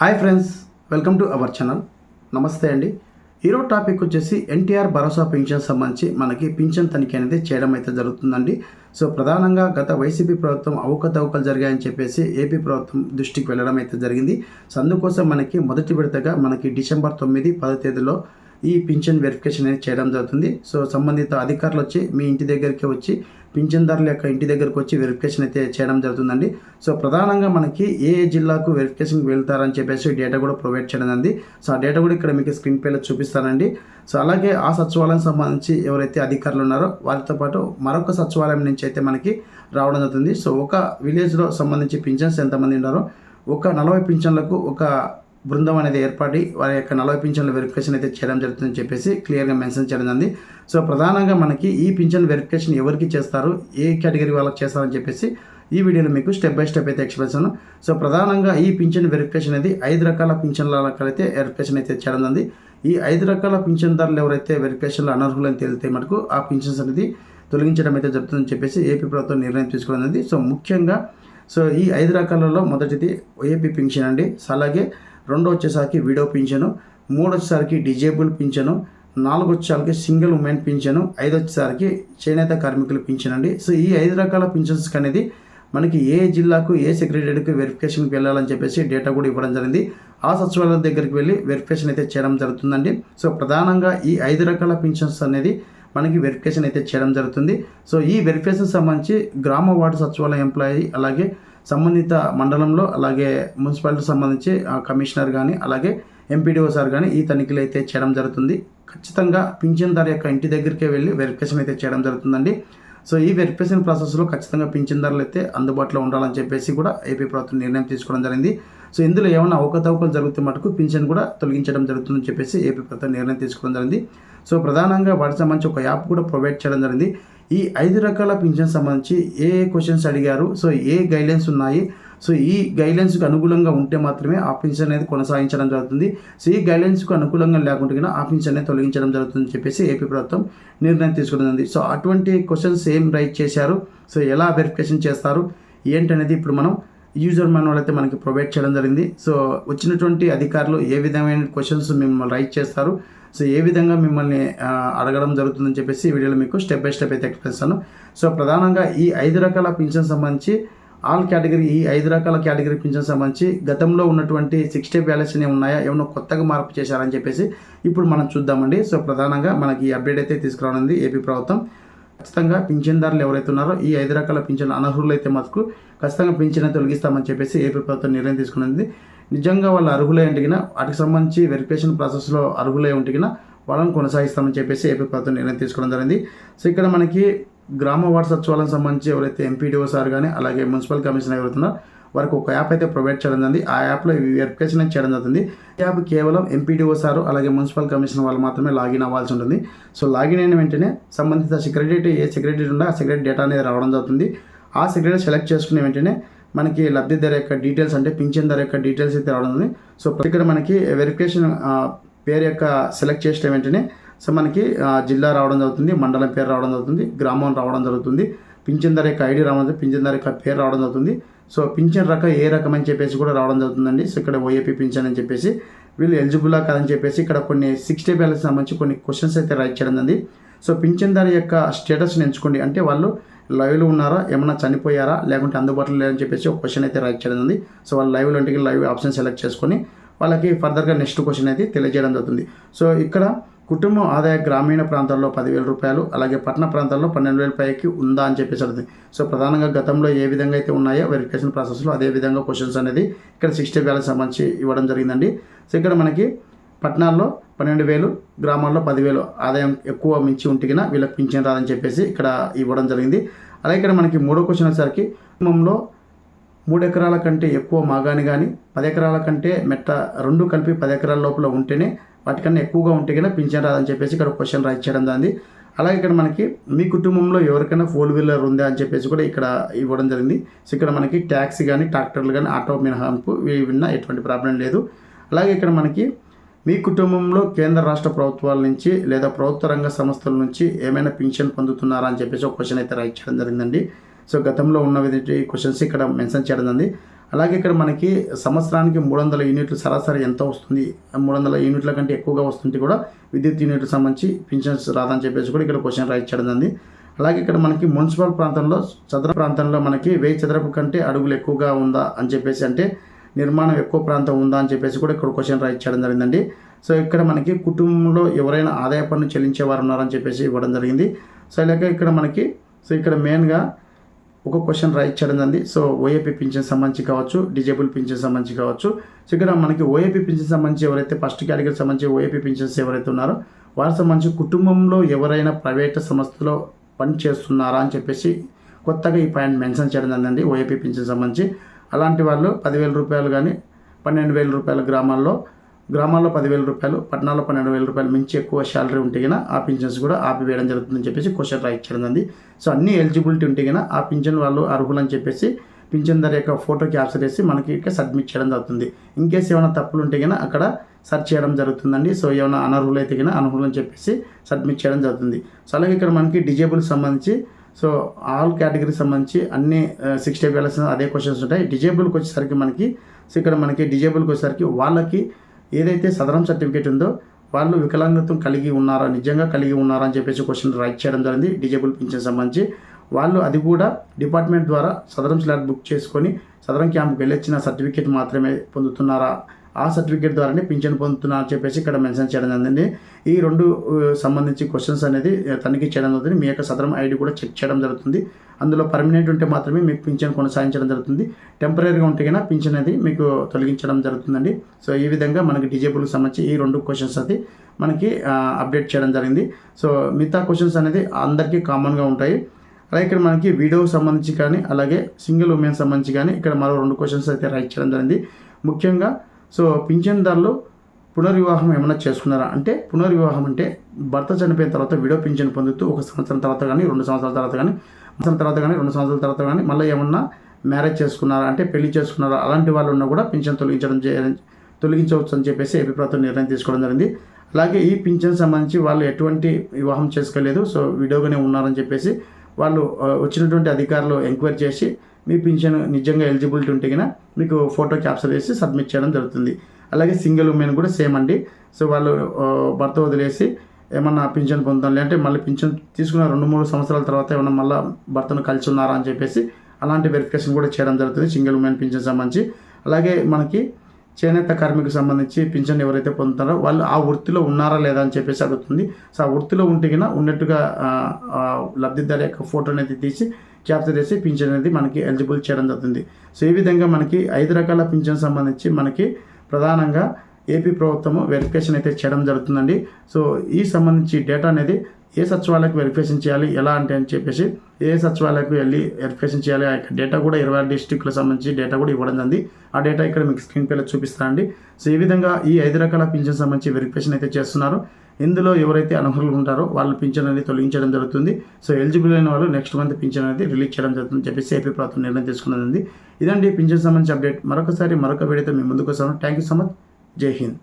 Hi friends, welcome to our channel. నమస్తే అండి. ఈరోజు టాపిక్ వచ్చేసి ఎన్టీఆర్ భరోసా పింఛన్ సంబంధించి మనకి పింఛన్ తనిఖీ అనేది చేయడం అయితే జరుగుతుందండి. సో ప్రధానంగా గత వైసీపీ ప్రభుత్వం అవకతవకలు జరిగాయని చెప్పేసి ఏపీ ప్రభుత్వం దృష్టికి వెళ్ళడం అయితే జరిగింది. సో అందుకోసం మనకి మొదటి విడతగా మనకి డిసెంబర్ 9, 10 తేదీలో ఈ పింఛన్ వెరిఫికేషన్ అనేది చేయడం జరుగుతుంది. సో సంబంధిత అధికారులు వచ్చి మీ ఇంటి దగ్గరికి వచ్చి పింఛన్దారుల యొక్క ఇంటి దగ్గరకు వచ్చి వెరిఫికేషన్ అయితే చేయడం జరుగుతుందండి. సో ప్రధానంగా మనకి ఏ జిల్లాకు వెరిఫికేషన్కి వెళ్తారని చెప్పేసి డేటా కూడా ప్రొవైడ్ చేయడం జరిగింది. సో ఆ డేటా కూడా ఇక్కడ మీకు స్క్రీన్ పైలో చూపిస్తానండి. సో అలాగే ఆ సచివాలయం సంబంధించి ఎవరైతే అధికారులు ఉన్నారో వారితో పాటు మరొక సచివాలయం నుంచి అయితే మనకి రావడం జరుగుతుంది. సో ఒక విలేజ్లో సంబంధించి పింఛన్స్ ఎంతమంది ఉన్నారో ఒక 40 పింఛన్లకు ఒక బృందం అనేది ఏర్పడి వారి యొక్క 40 పింఛన్ల వెరిఫికేషన్ అయితే చేయడం జరుగుతుందని చెప్పేసి క్లియర్గా మెన్షన్ చేయడం జరిగింది. సో ప్రధానంగా మనకి ఈ పింఛన్ వెరిఫికేషన్ ఎవరికి చేస్తారు, ఏ కేటగిరీ వాళ్ళకి చేస్తారని చెప్పేసి ఈ వీడియోలో మీకు స్టెప్ బై స్టెప్ అయితే ఎక్స్ప్లెయిన్ చేస్తాను. సో ప్రధానంగా ఈ పింఛన్ వెరిఫికేషన్ అనేది 5 రకాల పింఛన్లకైతే వెరిఫికేషన్ అయితే చేయడం జరిగింది. ఈ 5 రకాల పింఛన్దారులు ఎవరైతే వెరిఫికేషన్లో అనర్హులని తేలితే మటుకు ఆ పింఛన్స్ అనేది తొలగించడం అయితే జరుగుతుందని చెప్పేసి ఏపీ ప్రభుత్వం నిర్ణయం తీసుకోవడం జరిగింది. సో ముఖ్యంగా ఈ 5 రకాలలో మొదటిది ఏపీ పింఛన్ అండి. అలాగే 2 వచ్చేసరికి విడో పింఛను, 3 వచ్చేసరికి డిజేబుల్ పింఛను, 4 వచ్చేసరికి సింగిల్ ఉమెన్ పింఛను, 5 వచ్చేసరికి చేనేత కార్మికుల పింఛన్ అండి. సో ఈ 5 రకాల పింఛన్స్ అనేది మనకి ఏ జిల్లాకు ఏ సెక్రటరీకి వెరిఫికేషన్కి వెళ్ళాలని చెప్పేసి డేటా కూడా ఇవ్వడం జరిగింది. ఆ సచివాలయం దగ్గరికి వెళ్ళి వెరిఫికేషన్ అయితే చేయడం జరుగుతుందండి. సో ప్రధానంగా ఈ 5 రకాల పింఛన్స్ అనేది మనకి వెరిఫికేషన్ అయితే చేయడం జరుగుతుంది. సో ఈ వెరిఫికేషన్ సంబంధించి గ్రామ వార్డు సచివాలయం ఎంప్లాయీ, అలాగే సంబంధిత మండలంలో, అలాగే మున్సిపాలిటీ సంబంధించి కమిషనర్ కానీ, అలాగే ఎంపీడీఓ సార్ కానీ ఈ తనిఖీలు అయితే చేయడం జరుగుతుంది. ఖచ్చితంగా పింఛన్దారు యొక్క ఇంటి దగ్గరికే వెళ్ళి వెరిఫికేషన్ అయితే చేయడం జరుగుతుందండి. సో ఈ వెరిఫికేషన్ ప్రాసెస్లో ఖచ్చితంగా పింఛన్దారులు అయితే అందుబాటులో ఉండాలని చెప్పేసి కూడా ఏపీ ప్రభుత్వం నిర్ణయం తీసుకోవడం జరిగింది. సో ఇందులో ఏమైనా అవకతవకలు జరిగితే మటుకు పింఛన్ కూడా తొలగించడం జరుగుతుందని చెప్పేసి ఏపీ ప్రభుత్వం నిర్ణయం తీసుకోవడం జరిగింది. సో ప్రధానంగా వాటికి సంబంధించి ఒక యాప్ కూడా ప్రొవైడ్ చేయడం జరిగింది. ఈ 5 రకాల పింఛన్ సంబంధించి ఏ క్వశ్చన్స్ అడిగారు, సో ఏ గైడ్లైన్స్ ఉన్నాయి, సో ఈ గైడ్లైన్స్కి అనుకూలంగా ఉంటే మాత్రమే ఆ పింఛన్ అనేది కొనసాగించడం జరుగుతుంది. సో ఈ గైడ్లైన్స్కు అనుకూలంగా లేకుంటే ఆ పింఛన్ అనేది తొలగించడం జరుగుతుందని చెప్పేసి ఏపీ ప్రభుత్వం నిర్ణయం తీసుకున్నది. సో అటువంటి క్వశ్చన్స్ ఏం రైట్ చేశారు, సో ఎలా వెరిఫికేషన్ చేస్తారు ఏంటనేది ఇప్పుడు మనం యూజర్ మాన్యువల్ అయితే మనకి ప్రొవైడ్ చేయడం జరిగింది. సో వచ్చినటువంటి అధికారులు ఏ విధమైన క్వశ్చన్స్ మిమ్మల్ని రైట్ చేస్తారు, సో ఏ విధంగా మిమ్మల్ని అడగడం జరుగుతుందని చెప్పేసి ఈ వీడియోలో మీకు స్టెప్ బై స్టెప్ అయితే ఎక్స్ప్లెయిన్ చేస్తాను. సో ప్రధానంగా ఈ 5 రకాల పింఛన్ సంబంధించి ఆల్ కేటగిరీ, ఈ 5 రకాల కేటగిరీ పింఛన్ సంబంధించి గతంలో ఉన్నటువంటి 60 బ్యాలెన్స్ ఉన్నాయా, ఏమైనా కొత్తగా మార్పు చేశారని చెప్పేసి ఇప్పుడు మనం చూద్దామండి. సో ప్రధానంగా మనకి ఈ అప్డేట్ అయితే తీసుకురానుంది ఏపీ ప్రభుత్వం. ఖచ్చితంగా పింఛన్దారులు ఎవరైతే ఉన్నారో ఈ 5 రకాల పింఛన్లు అనర్హులు అయితే మటుకు ఖచ్చితంగా పింఛన్ తొలగిస్తామని చెప్పేసి ఏపీ ప్రభుత్వం నిర్ణయం తీసుకున్నది. నిజంగా వాళ్ళు అర్హులై ఉంటిగినా వాటికి సంబంధించి వెరిఫికేషన్ ప్రాసెస్లో అర్హులై ఉంటిగినా వాళ్ళని కొనసాగిస్తామని చెప్పేసి ఏపీ ప్రభుత్వం నిర్ణయం తీసుకోవడం జరిగింది. సో ఇక్కడ మనకి గ్రామ వార్డు సచివాలయం సంబంధించి ఎవరైతే ఎంపీడీఓ సార్ కానీ, అలాగే మున్సిపల్ కమిషనర్ ఎవరుతున్నారో వారికి ఒక యాప్ అయితే ప్రొవైడ్ చేయడం జరిగింది. ఆ యాప్లో వెరిఫికేషన్ అయితే చేయడం జరుగుతుంది. ఈ యాప్ కేవలం ఎంపీడీఓ సార్ అలాగే మున్సిపల్ కమిషనర్ వాళ్ళు మాత్రమే లాగిన్ అవ్వాల్సి ఉంటుంది. సో లాగిన్ అయిన వెంటనే సంబంధిత సెక్రటరీ ఏ సెక్రటరీ ఉందో ఆ సెక్రటరీ డేటా అనేది రావడం జరుగుతుంది. ఆ సెక్రటరీ సెలెక్ట్ చేసుకునే వెంటనే మనకి లబ్ధిదారు యొక్క డీటెయిల్స్ అంటే పింఛన్దారు యొక్క డీటెయిల్స్ అయితే రావడం ఉంది. సో ఇక్కడ మనకి వెరిఫికేషన్ పేరు యొక్క సెలెక్ట్ చేసిన వెంటనే సో మనకి జిల్లా రావడం జరుగుతుంది, మండలం పేరు రావడం జరుగుతుంది, గ్రామం రావడం జరుగుతుంది, పింఛన్దారు యొక్క ఐడి రావడం జరుగుతుంది, పింఛన్దారు యొక్క పేరు రావడం జరుగుతుంది. సో పింఛన్ రకం ఏ రకం అని చెప్పేసి కూడా రావడం జరుగుతుందండి. సో ఇక్కడ ఓఏపీ పింఛన్ అని చెప్పేసి వీళ్ళు ఎలిజిబుల్లా కాదని చెప్పేసి ఇక్కడ కొన్ని 60 బ్యాలెన్స్ సంబంధించి కొన్ని క్వశ్చన్స్ అయితే రైట్ చేయడం జరిగింది. సో పింఛన్దారు యొక్క స్టేటస్ని ఎంచుకోండి, అంటే వాళ్ళు లైవ్లో ఉన్నారా, ఏమన్నా చనిపోయారా, లేకుంటే అందుబాటులో లేదని చెప్పేసి ఒక క్వశ్చన్ అయితే రైట్ చేయడం ఉంది. సో వాళ్ళు లైవ్లో ఉంటే లైవ్ ఆప్షన్ సెలెక్ట్ చేసుకొని వాళ్ళకి ఫర్దర్గా నెక్స్ట్ క్వశ్చన్ అయితే తెలియజేయడం జరుగుతుంది. సో ఇక్కడ కుటుంబం ఆదాయ గ్రామీణ ప్రాంతాల్లో 10,000 రూపాయలు, అలాగే పట్టణ ప్రాంతాల్లో 12,000 పైకి ఉందా అని చెప్పేసి అడుగుతుంది. సో ప్రధానంగా గతంలో ఏ విధంగా అయితే ఉన్నాయో వెరిఫికేషన్ ప్రాసెస్లో అదే విధంగా క్వశ్చన్స్ అనేది ఇక్కడ 60 బ్యాలెన్స్ సంబంధించి ఇవ్వడం జరిగిందండి. సో ఇక్కడ మనకి పట్టణాల్లో 12,000, గ్రామాల్లో 10,000 ఆదాయం ఎక్కువ మించి ఉంటిగినా వీళ్ళకి పింఛన్ రాదని చెప్పేసి ఇక్కడ ఇవ్వడం జరిగింది. అలాగే ఇక్కడ మనకి 3వ క్వశ్చన్ వచ్చేసరికి కుటుంబంలో 3 ఎకరాల కంటే ఎక్కువ మాగాని కానీ 10 ఎకరాల కంటే మెట్ట 2 కలిపి 10 ఎకరాల లోపల ఉంటేనే వాటికన్నా ఎక్కువగా ఉంటే కన్నా పింఛన్ రాదని చెప్పేసి ఇక్కడ క్వశ్చన్ రైట్ చేయడం జరిగింది. అలాగే ఇక్కడ మనకి మీ కుటుంబంలో ఎవరికైనా 4 వీలర్ ఉందా అని చెప్పేసి కూడా ఇక్కడ ఇవ్వడం జరిగింది. సో ఇక్కడ మనకి ట్యాక్సీ కానీ ట్రాక్టర్లు కానీ ఆటో మినహాయింపు విన్నా ఎటువంటి ప్రాబ్లం లేదు. అలాగే ఇక్కడ మనకి మీ కుటుంబంలో కేంద్ర రాష్ట్ర ప్రభుత్వాల నుంచి లేదా ప్రభుత్వ రంగ సంస్థల నుంచి ఏమైనా పింఛన్ పొందుతున్నారా అని చెప్పేసి ఒక క్వశ్చన్ అయితే రైట్ చేయడం జరిగిందండి. సో గతంలో ఉన్న క్వశ్చన్స్ ఇక్కడ మెన్షన్ చేయడం జరిగింది. అలాగే ఇక్కడ మనకి సంవత్సరానికి 300 యూనిట్లు సరాసరి ఎంత వస్తుంది, 300 యూనిట్ల కంటే ఎక్కువగా వస్తుంటే కూడా విద్యుత్ యూనిట్లకు సంబంధించి పింఛన్స్ రాదని చెప్పేసి కూడా ఇక్కడ క్వశ్చన్ రైట్ చేయడం జరిగింది. అలాగే ఇక్కడ మనకి మున్సిపల్ ప్రాంతంలో చదరపు ప్రాంతంలో మనకి 1000 చదరపు కంటే అడుగులు ఎక్కువగా ఉందా అని చెప్పేసి, అంటే నిర్మాణం ఎక్కువ ప్రాంతం ఉందా అని చెప్పేసి కూడా ఇక్కడ క్వశ్చన్ రైట్ చేయడం జరిగిందండి. సో ఇక్కడ మనకి కుటుంబంలో ఎవరైనా ఆదాయ పన్ను చెల్లించే వారు ఉన్నారని చెప్పేసి ఇవ్వడం జరిగింది. సో ఇలాగ ఇక్కడ మనకి ఇక్కడ మెయిన్గా ఒక క్వశ్చన్ రైట్ చేయడం జరిగింది. సో ఓఏపీ పింఛన్ సంబంధించి కావచ్చు, డిజేబుల్ పింఛన్ సంబంధించి కావచ్చు. సో ఇక్కడ మనకి ఓఏపీ పింఛన్ సంబంధించి ఎవరైతే ఫస్ట్ కేటగిరీ సంబంధించి ఓఏపీ పింఛన్స్ ఎవరైతే ఉన్నారో వారి సంబంధించి కుటుంబంలో ఎవరైనా ప్రైవేట్ సంస్థలో పని చేస్తున్నారా అని చెప్పేసి కొత్తగా ఈ పాయింట్ మెన్షన్ చేయడం జరిగిందండి. ఓఏపీ పింఛన్ సంబంధించి అలాంటి వాళ్ళు 10,000 రూపాయలు కానీ 12,000 రూపాయల గ్రామాల్లో 10,000 రూపాయలు, పట్టణాల్లో 12,000 రూపాయలు మించి ఎక్కువ శాలరీ ఉంటే కన్నా ఆ పింఛన్స్ కూడా ఆపివేయడం జరుగుతుందని చెప్పేసి క్వశ్చన్ రైట్ చేయడం జరిగింది. సో అన్ని ఎలిజిబిలిటీ ఉంటే కన్నా ఆ పింఛన్ వాళ్ళు అర్హులని చెప్పేసి పింఛన్దారు యొక్క ఫోటో క్యాప్చర్ చేసి మనకి ఇక్కడ సబ్మిట్ చేయడం జరుగుతుంది. ఇన్కేస్ ఏమైనా తప్పులు ఉంటే కన్నా అక్కడ సెర్చ్ చేయడం జరుగుతుందండి. సో ఏమైనా అనర్హులు అయితే కన్నా అనర్హులు అని చెప్పేసి సబ్మిట్ చేయడం జరుగుతుంది. సో అలాగే ఇక్కడ మనకి డిజేబుల్ సంబంధించి సో ఆల్ కేటగిరీ సంబంధించి అన్ని 60 వేల అదే క్వశ్చన్స్ ఉంటాయి. డిజేబుల్కి వచ్చేసరికి మనకి సో ఇక్కడ మనకి డిజేబుల్కి వచ్చేసరికి వాళ్ళకి ఏదైతే సదరం సర్టిఫికేట్ ఉందో వాళ్ళు వికలాంగత్వం కలిగి ఉన్నారా, నిజంగా కలిగి ఉన్నారా అని చెప్పేసి క్వశ్చన్ రైట్ చేయడం జరిగింది. డిజేబుల్ పింఛన్ సంబంధించి వాళ్ళు అది కూడా డిపార్ట్మెంట్ ద్వారా సదరం స్లాట్ బుక్ చేసుకొని సదరం క్యాంప్కి వెళ్ళొచ్చిన సర్టిఫికేట్ మాత్రమే పొందుతున్నారా, ఆ సర్టిఫికేట్ ద్వారానే పింఛన్ పొందుతున్నారు అని చెప్పేసి ఇక్కడ మెన్షన్ చేయడం జరిగింది. ఈ రెండు సంబంధించి క్వశ్చన్స్ అనేది తనిఖీ చేయడం జరుగుతుంది. మీ యొక్క సదరం ఐడి కూడా చెక్ చేయడం జరుగుతుంది. అందులో పర్మనెంట్ ఉంటే మాత్రమే మీకు పింఛన్ కొనసాగించడం జరుగుతుంది. టెంపరీగా ఉంటే కన్నా పింఛన్ అనేది మీకు తొలగించడం జరుగుతుందండి. సో ఈ విధంగా మనకి డిజేబుల్కి సంబంధించి ఈ రెండు క్వశ్చన్స్ అది మనకి అప్డేట్ చేయడం జరిగింది. సో మిగతా క్వశ్చన్స్ అనేది అందరికీ కామన్గా ఉంటాయి. అలాగే ఇక్కడ మనకి వీడియోకి సంబంధించి కానీ అలాగే సింగిల్ ఉమెన్ సంబంధించి కానీ ఇక్కడ మరో 2 క్వశ్చన్స్ అయితే రైట్ చేయడం జరిగింది. ముఖ్యంగా సో పింఛన్దారులు పునర్వివాహం ఏమైనా చేసుకున్నారా అంటే, పునర్వివాహం అంటే భర్త చనిపోయిన తర్వాత విడో పింఛన్ పొందుతూ 1 సంవత్సరం తర్వాత కానీ 2 సంవత్సరాల తర్వాత కానీ 2 సంవత్సరాల తర్వాత కానీ మళ్ళీ ఏమన్నా మ్యారేజ్ చేసుకున్నారా అంటే పెళ్లి చేసుకున్నారా అలాంటి వాళ్ళు ఉన్నా కూడా పింఛన్ తొలగించవచ్చు అని చెప్పేసి ఏపీ ప్రభుత్వం నిర్ణయం తీసుకోవడం జరిగింది. అలాగే ఈ పింఛన్ సంబంధించి వాళ్ళు ఎటువంటి వివాహం చేసుకోలేదు, సో విడోగానే ఉన్నారని చెప్పేసి వాళ్ళు వచ్చినటువంటి అధికారులు ఎంక్వైరీ చేసి మీ పింఛన్ నిజంగా ఎలిజిబిలిటీ ఉంటే కన్నా మీకు ఫోటో క్యాప్చర్ చేసి సబ్మిట్ చేయడం జరుగుతుంది. అలాగే సింగిల్ ఉమెన్ కూడా సేమ్ అండి. సో వాళ్ళు భర్త వదిలేసి ఏమన్నా పింఛన్ పొందుతాం లేదంటే మళ్ళీ పింఛన్ తీసుకున్న 2-3 సంవత్సరాల తర్వాత ఏమన్నా మళ్ళీ భర్తను కలిసి ఉన్నారా అని చెప్పేసి అలాంటి వెరిఫికేషన్ కూడా చేయడం జరుగుతుంది సింగిల్ ఉమెన్ పింఛన్ సంబంధించి. అలాగే మనకి చేనేత కార్మికులకు సంబంధించి పింఛన్ ఎవరైతే పొందుతారో వాళ్ళు ఆ వృత్తిలో ఉన్నారా లేదా అని చెప్పేసి అడుగుతుంది. సో ఆ వృత్తిలో ఉంటే కన్నా ఉన్నట్టుగా లబ్ధిదారు యొక్క ఫోటో అనేది తీసి క్యాప్చర్ చేసి పింఛన్ అనేది మనకి ఎలిజిబుల్ చేయడం జరుగుతుంది. సో ఈ విధంగా మనకి 5 రకాల పింఛన్ సంబంధించి మనకి ప్రధానంగా ఏపీ ప్రభుత్వము వెరిఫికేషన్ అయితే చేయడం జరుగుతుందండి. సో ఈ సంబంధించి డేటా అనేది ఏ సచివాలయకు వెరిఫికేషన్ చేయాలి ఎలా అంటే అని చెప్పేసి ఏ సచివాలయకు వెళ్ళి వెరిఫికేషన్ చేయాలి ఆ డేటా కూడా 26 డిస్ట్రిక్ట్లకు సంబంధించి డేటా కూడా ఇవ్వడం జరిగింది. ఆ డేటా ఇక్కడ మీకు స్క్రీన్ పైన చూపిస్తానండి. సో ఈ విధంగా ఈ 5 రకాల పింఛన్ సంబంధించి వెరిఫికేషన్ అయితే చేస్తున్నారు. ఇందులో ఎవరైతే అనర్హులు ఉంటారో వాళ్ళ పింఛన్ అనేది తొలగించడం జరుగుతుంది. సో ఎలిజిబుల్ అయిన వాళ్ళు నెక్స్ట్ మంత్ పింఛన్ అనేది రిలీజ్ చేయడం జరుగుతుంది చెప్పేసి ఏపీ ప్రభుత్వం నిర్ణయం తీసుకున్నది. ఇదండి పింఛన్ సంబంధించి అప్డేట్. మరొక వీడియోతో మీ ముందుకు వస్తాను. Thank you so much. జై హింద్.